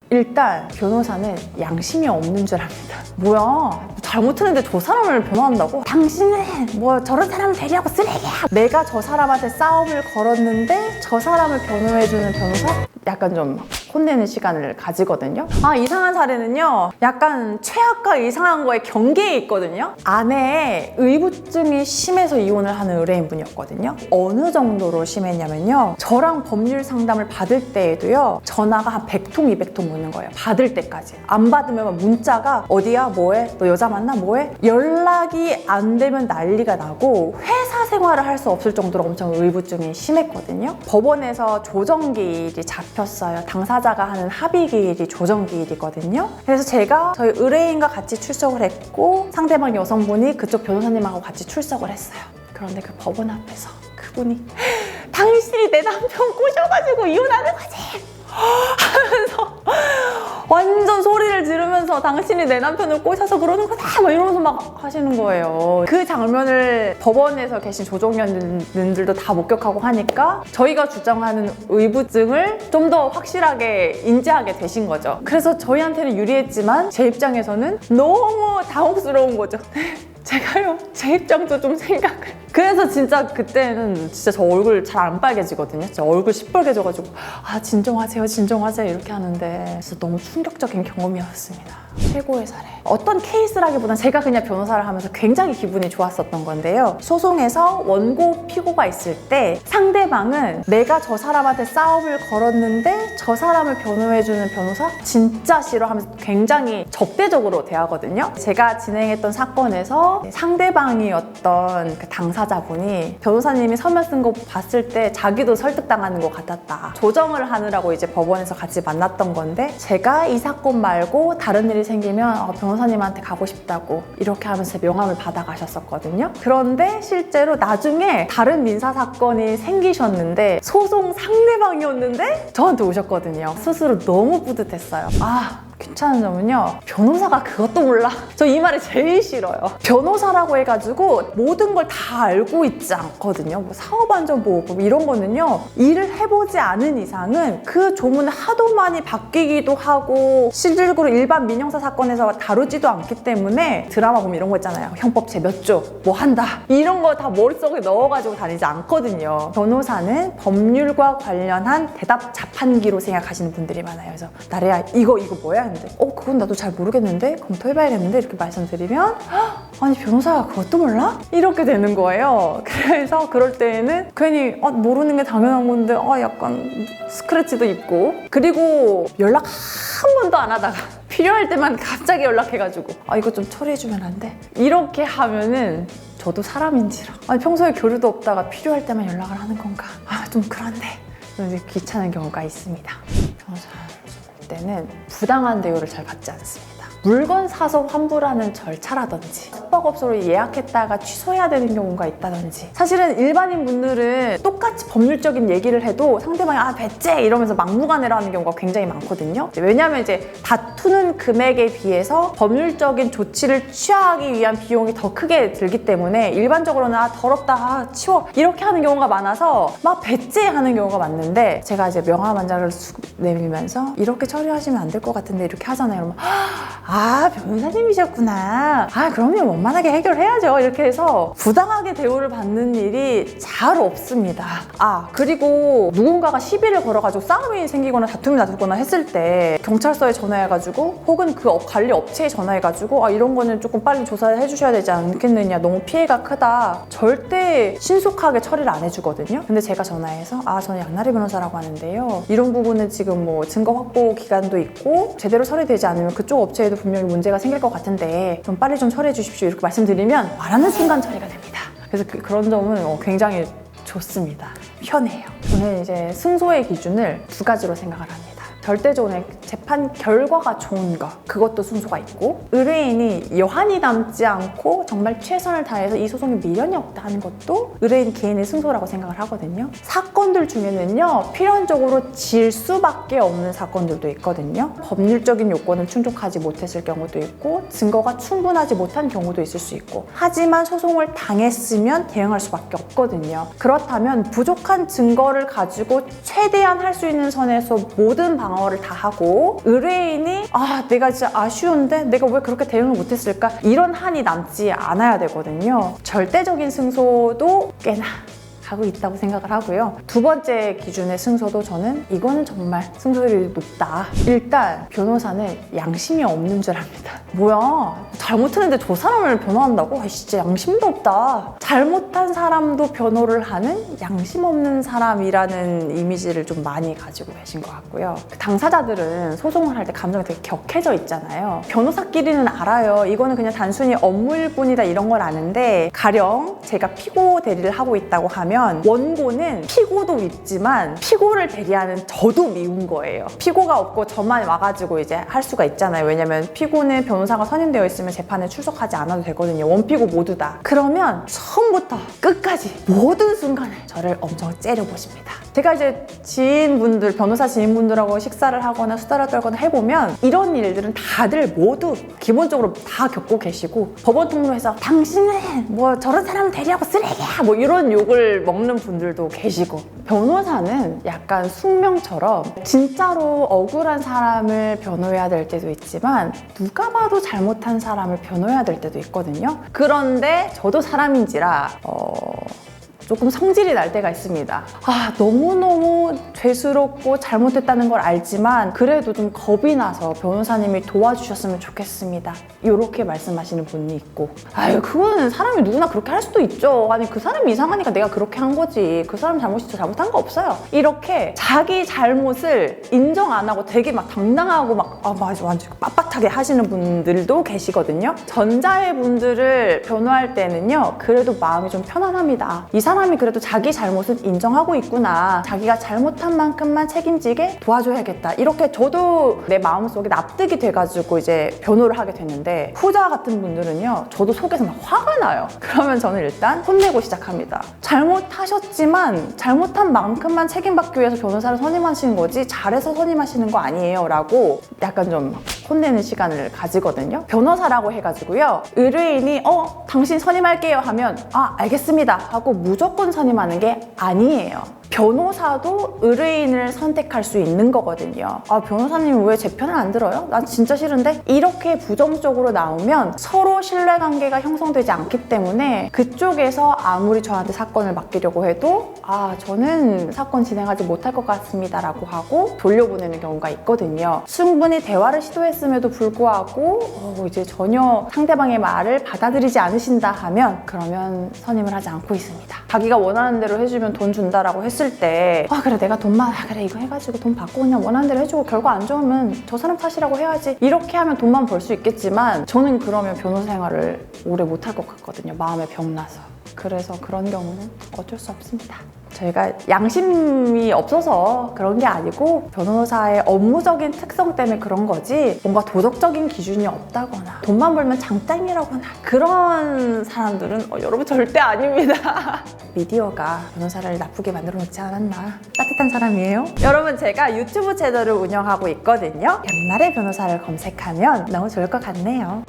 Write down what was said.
일단 변호사는 양심이 없는 줄 압니다. 뭐야, 잘못했는데 저 사람을 변호한다고? 당신은 뭐 저런 사람을 대리하고 쓰레기야. 내가 저 사람한테 싸움을 걸었는데 저 사람을 변호해주는 변호사? 약간 좀 혼내는 시간을 가지거든요. 이상한 사례는요, 약간 최악과 이상한 거에 경계에 있거든요. 아내의 의부증이 심해서 이혼을 하는 의뢰인분이었거든요. 어느 정도로 심했냐면요, 저랑 법률 상담을 받을 때에도요, 전화가 한 100통 200통 오는 거예요. 받을 때까지. 안 받으면 문자가 어디야, 뭐해, 너 여자 만나, 뭐해? 연락이 안 되면 난리가 나고 회사 생활을 할 수 없을 정도로 엄청 의부증이 심했거든요. 법원에서 조정기일이 잡혔어요. 당사자가 하는 합의기일이 조정기일이거든요. 그래서 제가 저희 의뢰인과 같이 출석을 했고, 상대방 여성분이 그쪽 변호사님하고 같이 출석을 했어요. 그런데 그 법원 앞에서 그분이 당신이 내 남편 꼬셔가지고 이혼하는 거지? 하면서 완전 소리를 지르면서 당신이 내 남편을 꼬셔서 그러는 거다 막 이러면서 막 하시는 거예요. 그 장면을 법원에서 계신 조정위원들도 다 목격하고 하니까 저희가 주장하는 의부증을 좀 더 확실하게 인지하게 되신 거죠. 그래서 저희한테는 유리했지만 제 입장에서는 너무 당혹스러운 거죠. 제가요, 제 입장도 좀 생각을. 그래서 진짜 그때는 진짜 저 얼굴 잘 안 빨개지거든요. 진짜 얼굴 시뻘개져가지고 진정하세요, 진정하세요 이렇게 하는데 진짜 너무 충격적인 경험이었습니다. 최고의 사례. 어떤 케이스라기보단 제가 그냥 변호사를 하면서 굉장히 기분이 좋았었던 건데요. 소송에서 원고 피고가 있을 때 상대방은 내가 저 사람한테 싸움을 걸었는데 저 사람을 변호해주는 변호사? 진짜 싫어하면서 굉장히 적대적으로 대하거든요. 제가 진행했던 사건에서 상대방이었던 그 당사자분이 변호사님이 서면 쓴 거 봤을 때 자기도 설득당하는 것 같았다. 조정을 하느라고 이제 법원에서 같이 만났던 건데, 제가 이 사건 말고 다른 일이 생기면 변호사님한테 가고 싶다고 이렇게 하면서 명함을 받아가셨었거든요. 그런데 실제로 나중에 다른 민사사건이 생기셨는데 소송 상대방이었는데 저한테 오셨거든요. 스스로 너무 뿌듯했어요. 괜찮은 점은요, 변호사가 그것도 몰라. 저 이 말이 제일 싫어요. 변호사라고 해가지고 모든 걸 다 알고 있지 않거든요. 뭐 사업안전 보호법 이런 거는요, 일을 해보지 않은 이상은 그 조문을 하도 많이 바뀌기도 하고 실질적으로 일반 민형사 사건에서 다루지도 않기 때문에 드라마 보면 이런 거 있잖아요. 형법 제 몇 조 뭐 한다 이런 거 다 머릿속에 넣어가지고 다니지 않거든요. 변호사는 법률과 관련한 대답 자판기로 생각하시는 분들이 많아요. 그래서 나래야 이거 뭐야? 했는데 그건 나도 잘 모르겠는데 검토해봐야겠는데 이렇게 말씀드리면 아니 변호사가 그것도 몰라? 이렇게 되는 거예요. 그래서 그럴 때에는 괜히 모르는 게 당연한 건데 약간 스크래치도 있고, 그리고 연락 한 번도 안 하다가 필요할 때만 갑자기 연락해가지고 이거 좀 처리해주면 안 돼? 이렇게 하면은 저도 사람인지라 평소에 교류도 없다가 필요할 때만 연락을 하는 건가? 좀 그런데 이제 귀찮은 경우가 있습니다. 변호사 때는 부당한 대우를 잘 받지 않습니다. 물건 사서 환불하는 절차라든지 숙박업소로 예약했다가 취소해야 되는 경우가 있다든지, 사실은 일반인 분들은 똑같이 법률적인 얘기를 해도 상대방이 배째 이러면서 막무가내로 하는 경우가 굉장히 많거든요. 왜냐하면 이제 다투는 금액에 비해서 법률적인 조치를 취하기 위한 비용이 더 크게 들기 때문에 일반적으로는 더럽다, 치워 이렇게 하는 경우가 많아서 막 배째 하는 경우가 많은데, 제가 이제 명함 한 장을 내밀면서 이렇게 처리하시면 안 될 것 같은데 이렇게 하잖아요. 그러면 변호사님이셨구나. 그러면 원만하게 해결해야죠. 이렇게 해서 부당하게 대우를 받는 일이 잘 없습니다. 그리고 누군가가 시비를 걸어가지고 싸움이 생기거나 다툼이 나거나 했을 때 경찰서에 전화해가지고 혹은 그 관리 업체에 전화해가지고 이런 거는 조금 빨리 조사해 주셔야 되지 않겠느냐, 너무 피해가 크다, 절대 신속하게 처리를 안 해주거든요. 근데 제가 전화해서 저는 양나리 변호사라고 하는데요, 이런 부분은 지금 뭐 증거 확보 기간도 있고 제대로 처리되지 않으면 그쪽 업체에도 분명히 문제가 생길 것 같은데 좀 빨리 좀 처리해 주십시오 이렇게 말씀드리면 말하는 순간 처리가 됩니다. 그래서 그런 점은 굉장히 좋습니다. 편해요. 저는 이제 승소의 기준을 두 가지로 생각을 합니다. 절대적으로 재판 결과가 좋은 것, 그것도 순서가 있고, 의뢰인이 여한이 남지 않고 정말 최선을 다해서 이 소송에 미련이 없다 하는 것도 의뢰인 개인의 승소라고 생각을 하거든요. 사건들 중에는요, 필연적으로 질 수밖에 없는 사건들도 있거든요. 법률적인 요건을 충족하지 못했을 경우도 있고 증거가 충분하지 못한 경우도 있을 수 있고, 하지만 소송을 당했으면 대응할 수밖에 없거든요. 그렇다면 부족한 증거를 가지고 최대한 할 수 있는 선에서 모든 방안 방어를 다 하고 의뢰인이 내가 진짜 아쉬운데 내가 왜 그렇게 대응을 못했을까? 이런 한이 남지 않아야 되거든요. 절대적인 승소도 꽤나 하고 있다고 생각을 하고요. 두 번째 기준의 승소도 저는 이거는 정말 승소율이 높다. 일단 변호사는 양심이 없는 줄 압니다. 뭐야, 잘못했는데 저 사람을 변호한다고? 진짜 양심도 없다. 잘못한 사람도 변호를 하는 양심 없는 사람이라는 이미지를 좀 많이 가지고 계신 것 같고요. 당사자들은 소송을 할 때 감정이 되게 격해져 있잖아요. 변호사끼리는 알아요. 이거는 그냥 단순히 업무일 뿐이다 이런 걸 아는데, 가령 제가 피고 대리를 하고 있다고 하면 원고는 피고도 밉지만 피고를 대리하는 저도 미운 거예요. 피고가 없고 저만 와가지고 이제 할 수가 있잖아요. 왜냐면 피고는 변호사가 선임되어 있으면 재판에 출석하지 않아도 되거든요. 원피고 모두 다. 그러면 처음부터 끝까지 모든 순간에 저를 엄청 째려보십니다. 제가 이제 지인분들, 변호사 지인분들하고 식사를 하거나 수다를 떨거나 해보면 이런 일들은 다들 모두 기본적으로 다 겪고 계시고, 법원 통로에서 당신은 뭐 저런 사람 대리하고 쓰레기야 뭐 이런 욕을 먹는 분들도 계시고, 변호사는 약간 숙명처럼 진짜로 억울한 사람을 변호해야 될 때도 있지만 누가 봐도 잘못한 사람을 변호해야 될 때도 있거든요. 그런데 저도 사람인지라 조금 성질이 날 때가 있습니다. 너무너무 죄스럽고 잘못했다는 걸 알지만 그래도 좀 겁이 나서 변호사님이 도와주셨으면 좋겠습니다. 이렇게 말씀하시는 분이 있고, 그거는 사람이 누구나 그렇게 할 수도 있죠. 아니, 그 사람이 이상하니까 내가 그렇게 한 거지. 그 사람 잘못이죠. 잘못한 거 없어요. 이렇게 자기 잘못을 인정 안 하고 되게 막 당당하고 맞아, 완전 빳빳하게 하시는 분들도 계시거든요. 전자의 분들을 변호할 때는요, 그래도 마음이 좀 편안합니다. 이 사람이 그래도 자기 잘못은 인정하고 있구나. 자기가 잘못한 만큼만 책임지게 도와줘야겠다. 이렇게 저도 내 마음속에 납득이 돼가지고 이제 변호를 하게 됐는데, 후자 같은 분들은요, 저도 속에서 막 화가 나요. 그러면 저는 일단 혼내고 시작합니다. 잘못하셨지만 잘못한 만큼만 책임받기 위해서 변호사를 선임하신 거지 잘해서 선임하시는 거 아니에요 라고 약간 좀 혼내는 시간을 가지거든요. 변호사라고 해가지고요, 의뢰인이 당신 선임할게요 하면 알겠습니다 하고 무조건 선임하는 게 아니에요. 변호사도 의뢰인을 선택할 수 있는 거거든요. 변호사님 왜 제 편을 안 들어요? 난 진짜 싫은데? 이렇게 부정적으로 나오면 서로 신뢰관계가 형성되지 않기 때문에 그쪽에서 아무리 저한테 사건을 맡기려고 해도 저는 사건 진행하지 못할 것 같습니다 라고 하고 돌려보내는 경우가 있거든요. 충분히 대화를 시도했음에도 불구하고 이제 전혀 상대방의 말을 받아들이지 않으신다 하면 그러면 선임을 하지 않고 있습니다. 자기가 원하는 대로 해주면 돈 준다라고 했을 때 그래 내가 돈만 그래 이거 해가지고 돈 받고 그냥 원하는 대로 해주고 결과 안 좋으면 저 사람 탓이라고 해야지, 이렇게 하면 돈만 벌 수 있겠지만 저는 그러면 변호사 생활을 오래 못할 것 같거든요. 마음에 병나서. 그래서 그런 경우는 어쩔 수 없습니다. 저희가 양심이 없어서 그런 게 아니고 변호사의 업무적인 특성 때문에 그런 거지, 뭔가 도덕적인 기준이 없다거나 돈만 벌면 장땡이라거나 그런 사람들은 여러분 절대 아닙니다. 미디어가 변호사를 나쁘게 만들어 놓지 않았나. 따뜻한 사람이에요. 여러분, 제가 유튜브 채널을 운영하고 있거든요. 연말에 변호사를 검색하면 너무 좋을 것 같네요.